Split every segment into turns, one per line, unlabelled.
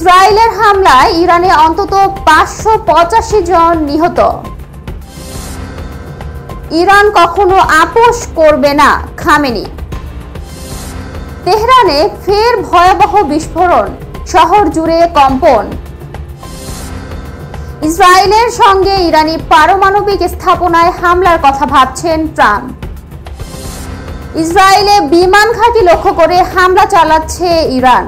ইসরায়েলের হামলায় ইরানে অন্তত 585 জন নিহত। ইরান কখনো আপোষ করবে না, খামেনি। তেহরানে ফের ভয়াবহ বিস্ফোরণ, শহর জুড়ে কম্পন। ইসরায়েলের সঙ্গে ইরানি পারমাণবিক স্থাপনায় হামলার কথা ভাবছেন ট্রাম্প। ইসরায়েলে বিমান ঘাঁটি লক্ষ্য করে হামলা চালাচ্ছে ইরান।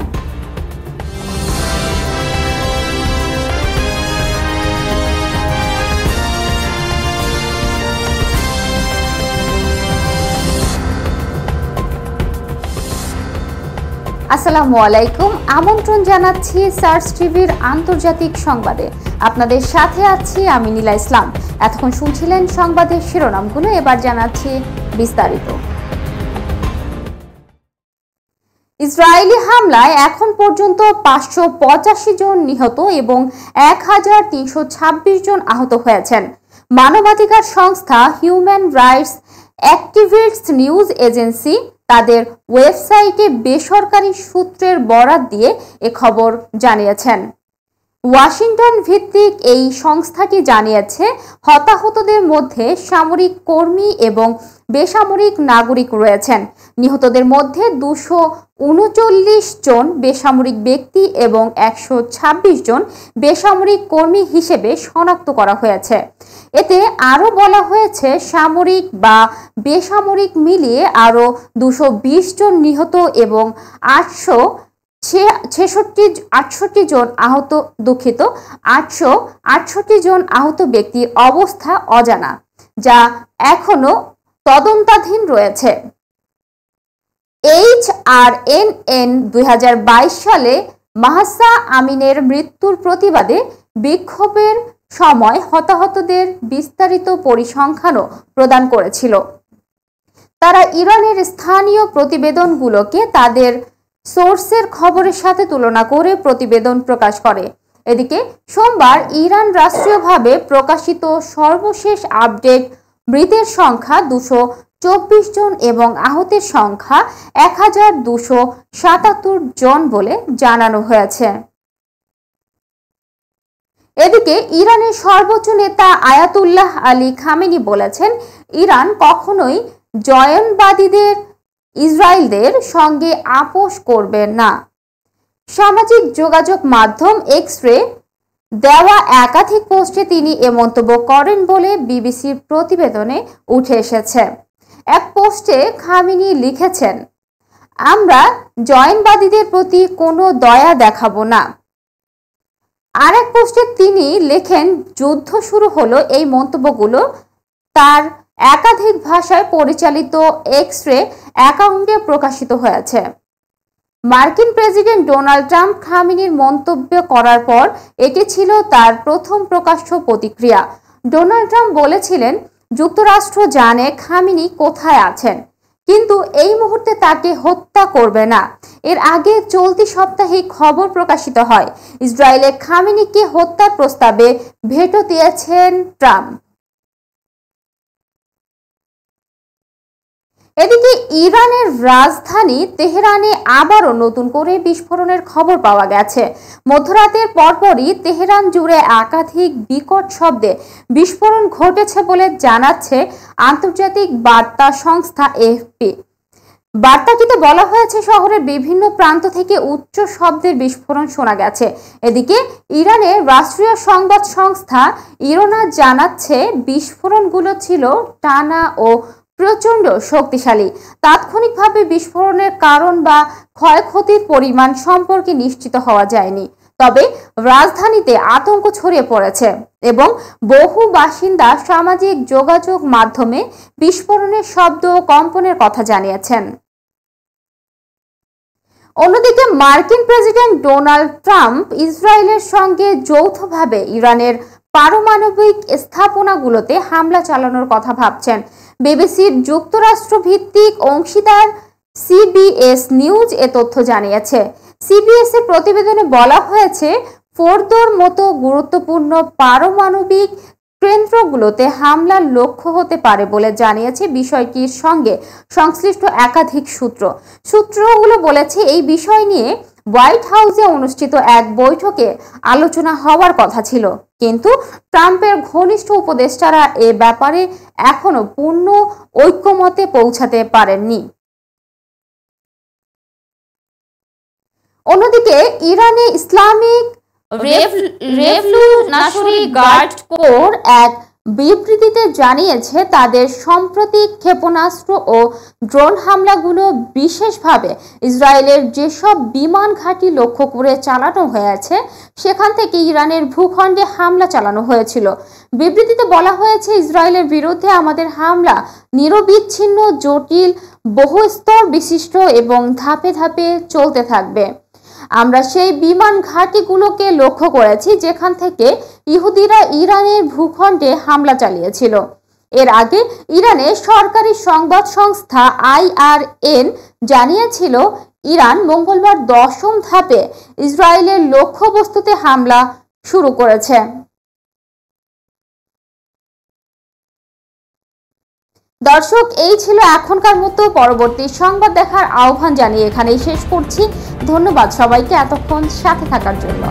আসসালামু আলাইকুম, আমন্ত্রণ জানাচ্ছি সার্চ টিভির আন্তর্জাতিক সংবাদে। আপনাদের সাথে আছি আমি নীলা ইসলাম। এতক্ষণ শুনছিলেন সংবাদের শিরোনামগুলো, এবার জানাচ্ছি বিস্তারিত। ইসরায়েলি হামলায় এখন পর্যন্ত 585 জন নিহত এবং 1326 জন আহত হয়েছেন। মানবাধিকার সংস্থা human rights activist news agency তাদের ওয়েবসাইটে বেসরকারি সূত্রের বরাত দিয়ে এ খবর জানিয়েছেন। ওয়াশিংটন ভিত্তিক এই সংস্থাটি জানিয়েছে, হতাহতদের মধ্যে সামরিক কর্মী এবং বেসামরিক নাগরিক রয়েছেন। নিহতদের মধ্যে 239 জন বেসামরিক ব্যক্তি এবং 126 জন বেসামরিক কর্মী হিসেবে শনাক্ত করা হয়েছে। এতে আরও বলা হয়েছে, সামরিক বা বেসামরিক মিলিয়ে আরও 220 জন নিহত এবং 868 জন আহত ব্যক্তির অবস্থা অজানা, যা এখনো তদন্তাধীন রয়েছে। HRNN 2022 সালে মাহসা আমিনের মৃত্যুর প্রতিবাদে বিক্ষোভের সময় হতাহতদের বিস্তারিত পরিসংখ্যানও প্রদান করেছিল। তারা ইরানের স্থানীয় প্রতিবেদনগুলোকে তাদের সোর্সের খবরের সাথে তুলনা করে প্রতিবেদন প্রকাশ করে। এদিকে সোমবার ইরান রাষ্ট্রীয়ভাবে প্রকাশিত সর্বশেষ আপডেট মৃতের সংখ্যা 224 জন এবং আহতের সংখ্যা 1277 জন বলে জানানো হয়েছে। এদিকে ইরানের সর্বোচ্চ নেতা আয়াতুল্লাহ আলী খামেনি বলেছেন, ইরান কখনোই জয়নবাদীদের ইসরায়েলদের সঙ্গে আপোষ করবে না। সামাজিক যোগাযোগ মাধ্যম এক্সে দেওয়া একাধিক পোস্টে তিনি এ মন্তব্য করেন বলে বিবিসির প্রতিবেদনে উঠে এসেছে। এক পোস্টে খামেনি লিখেছেন, আমরা জয়নবাদীদের প্রতি কোনো দয়া দেখাবো না। আর এক পোস্টে তিনি লেখেন, যুদ্ধ শুরু হলো। এই মন্তব্যগুলো তার একাধিক ভাষায় পরিচালিত এক্সরে অ্যাকাউন্টে প্রকাশিত হয়েছে। মার্কিন প্রেসিডেন্ট ডোনাল্ড ট্রাম্প খামেনির মন্তব্য করার পর এটি ছিল তার প্রথম প্রকাশ্য প্রতিক্রিয়া। ডোনাল্ড ট্রাম্প বলেছিলেন, যুক্তরাষ্ট্র জানে খামেনি কোথায় আছেন, কিন্তু এই মুহূর্তে তাকে হত্যা করবে না। এর আগে চলতি সপ্তাহে খবর প্রকাশিত হয়, ইসরায়েলে খামেনিকে হত্যার প্রস্তাবে ভেটো দিয়েছেন ট্রাম্প। এদিকে ইরানের রাজধানী তেহরানে আবারও নতুন করে বিস্ফোরণের খবর পাওয়া গেছে। মধ্যরাতের পরপরই তেহরান জুড়ে একাধিক বিকট শব্দে বিস্ফোরণ ঘটেছে বলে জানাচ্ছে আন্তর্জাতিক বার্তা সংস্থা AFP। বার্তাটিতে বলা হয়েছে, শহরের বিভিন্ন প্রান্ত থেকে উচ্চ শব্দের বিস্ফোরণ শোনা গেছে। এদিকে ইরানের রাষ্ট্রীয় সংবাদ সংস্থা ইরনা জানাচ্ছে, বিস্ফোরণগুলো ছিল টানা ও প্রচণ্ড শক্তিশালী। তাৎক্ষণিকভাবে বিস্ফোরণের কারণ বা ক্ষয়ক্ষতির পরিমাণ সম্পর্কে নিশ্চিত হওয়া যায়নি। তবে রাজধানীতে আতঙ্ক ছড়িয়ে পড়েছে এবং বহু বাসিন্দা সামাজিক যোগাযোগ মাধ্যমে বিস্ফোরণের শব্দ ও কম্পনের কথা জানিয়েছেন। অন্যদিকে মার্কিন প্রেসিডেন্ট ডোনাল্ড ট্রাম্প ইসরায়েলের সঙ্গে যৌথভাবে ইরানের পারমাণবিক স্থাপনাগুলোতে হামলা চালানোর কথা ভাবছেন। বিবিসির যুক্তরাষ্ট্র ভিত্তিক অংশীদার CBS নিউজ এ তথ্য জানিয়েছে। CBS এর প্রতিবেদনে বলা হয়েছে, ফোর্দোর মতো গুরুত্বপূর্ণ পারমাণবিক কেন্দ্রগুলোতে হামলার লক্ষ্য হতে পারে বলে জানিয়েছে বিষয়টির সঙ্গে সংশ্লিষ্ট একাধিক সূত্রগুলো বলেছে, এই বিষয় নিয়ে হোয়াইট হাউসে অনুষ্ঠিত এক বৈঠকে আলোচনা হওয়ার কথা ছিল, কিন্তু ট্রাম্পের ঘনিষ্ঠ উপদেষ্টারা এ ব্যাপারে এখনো পূর্ণ ঐক্যমতে পৌঁছাতে পারেননি। অন্যদিকে ইরানে ইসলামিক রেভলিউশনারি গার্ড কোর এক বিবৃতিতে জানিয়েছে তাদের সাম্প্রতিক ক্ষেপণাস্ত্র ও ড্রোন হামলাগুলো বিশেষভাবে ইসরায়েলের যেসব বিমান ঘাঁটি লক্ষ্য করে চালানো হয়েছে সেখান থেকে ইরানের ভূখণ্ডে হামলা চালানো হয়েছিল। বিবৃতিতে বলা হয়েছে, ইসরায়েলের বিরুদ্ধে আমাদের হামলা নিরবিচ্ছিন্ন, জটিল, বহুস্তর বিশিষ্ট এবং ধাপে ধাপে চলতে থাকবে। আমরা সেই বিমান ঘাঁটিগুলোকে লক্ষ্য করেছি যেখান থেকে ইহুদিরা ইরানের ভূখণ্ডে হামলা চালিয়েছিল। এর আগে ইরানের সরকারি সংবাদ সংস্থা IRN জানিয়েছিল ইরান মঙ্গলবার 10ম ধাপে ইসরায়েলের লক্ষ্যবস্তুতে হামলা শুরু করেছে। দর্শক, এই ছিল এখনকার মতো। পরবর্তী সংবাদ দেখার আহ্বান জানিয়ে এখানেই শেষ করছি। ধন্যবাদ সবাইকে এতক্ষণ সাথে থাকার জন্য।